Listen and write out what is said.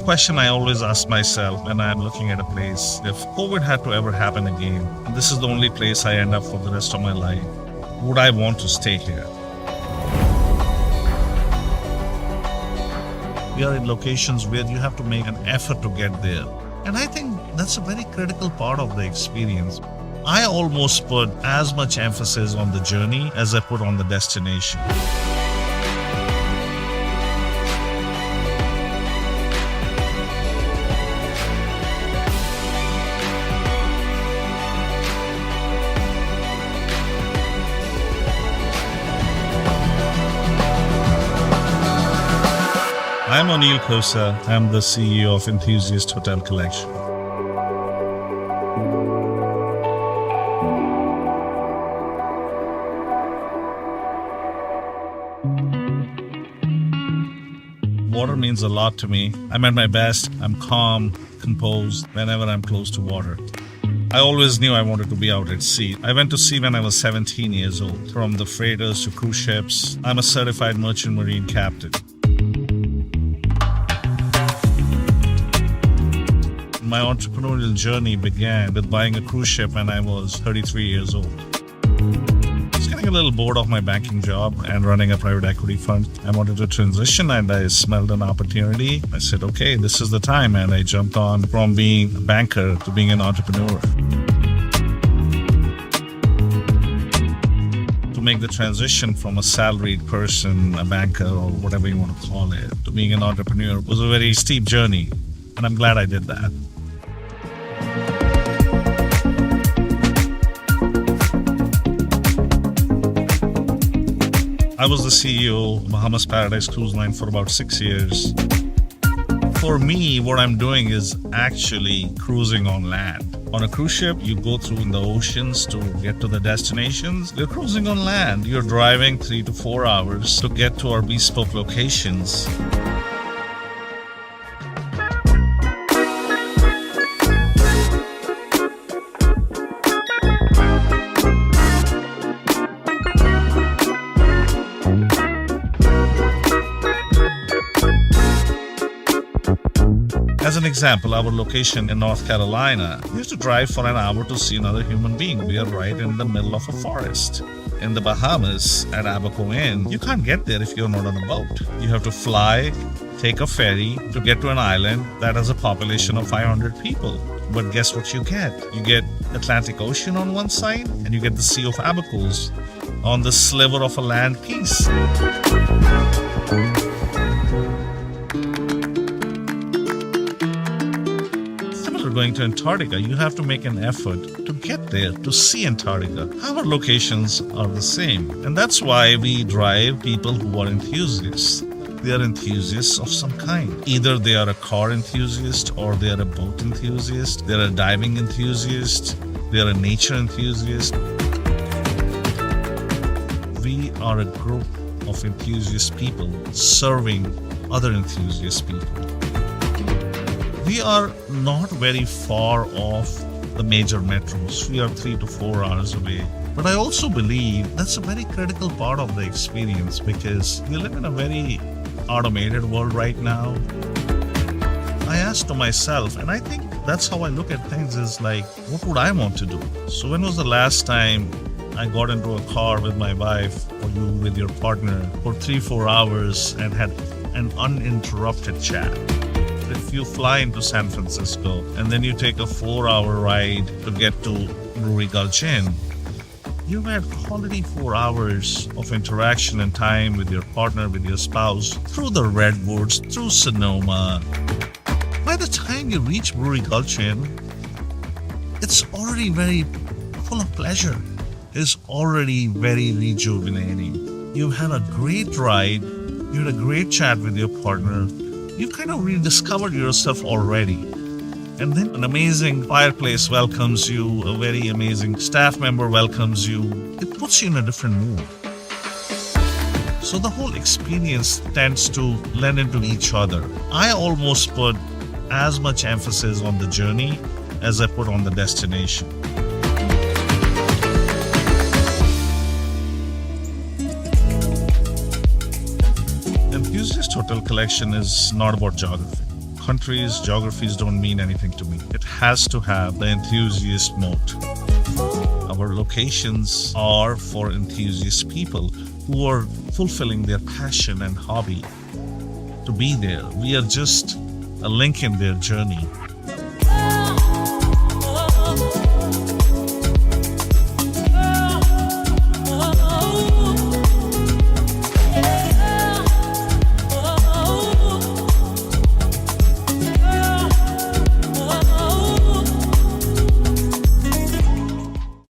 question I always ask myself when I'm looking at a place. If COVID had to ever happen again, and this is the only place I end up for the rest of my life, would I want to stay here? We are in locations where you have to make an effort to get there. And I think that's a very critical part of the experience. I almost put as much emphasis on the journey as I put on the destination. I'm Oneil Khosa. I'm the CEO of Enthusiast Hotel Collection. Water means a lot to me. I'm at my best. I'm calm, composed whenever I'm close to water. I always knew I wanted to be out at sea. I went to sea when I was 17 years old. From the freighters to cruise ships, I'm a certified merchant marine captain. My entrepreneurial journey began with buying a cruise ship when I was 33 years old. I was getting a little bored of my banking job and running a private equity fund. I wanted to transition and I smelled an opportunity. I said, okay, this is the time. And I jumped on from being a banker to being an entrepreneur. To make the transition from a salaried person, a banker, or whatever you want to call it, to being an entrepreneur was a very steep journey. And I'm glad I did that. I was the CEO of Bahamas Paradise Cruise Line for about 6 years. For me, what I'm doing is actually cruising on land. On a cruise ship, you go through the oceans to get to the destinations. You're cruising on land. You're driving 3 to 4 hours to get to our bespoke locations. As an example, our location in North Carolina, you have to drive for an hour to see another human being. We are right in the middle of a forest. In the Bahamas, at Hartstone Inn, you can't get there if you're not on a boat. You have to fly, take a ferry to get to an island that has a population of 500 people. But guess what you get? You get Atlantic Ocean on one side and you get the Sea of Abacos on the sliver of a land piece. Going to Antarctica, you have to make an effort to get there, to see Antarctica. Our locations are the same. And that's why we drive people who are enthusiasts. They are enthusiasts of some kind. Either they are a car enthusiast or they are a boat enthusiast. They are a diving enthusiast. They are a nature enthusiast. We are a group of enthusiast people serving other enthusiast people. We are not very far off the major metros. We are 3 to 4 hours away. But I also believe that's a very critical part of the experience because we live in a very automated world right now. I asked to myself, and I think that's how I look at things, is like, what would I want to do? So when was the last time I got into a car with my wife or you with your partner for 3-4 hours and had an uninterrupted chat? If you fly into San Francisco and then you take a 4-hour ride to get to Brewery Gulch Inn, you've had quality 4 hours of interaction and time with your partner, with your spouse, through the Redwoods, through Sonoma. By the time you reach Brewery Gulch Inn, it's already very full of pleasure. It's already very rejuvenating. You've had a great ride. You had a great chat with your partner. You've kind of rediscovered yourself already. And then an amazing fireplace welcomes you, a very amazing staff member welcomes you. It puts you in a different mood. So the whole experience tends to blend into each other. I almost put as much emphasis on the journey as I put on the destination. Enthusiast Hotel Collection is not about geography. countries, geographies don't mean anything to me. It has to have the enthusiast mode. Our locations are for enthusiast people who are fulfilling their passion and hobby to be there. We are just a link in their journey.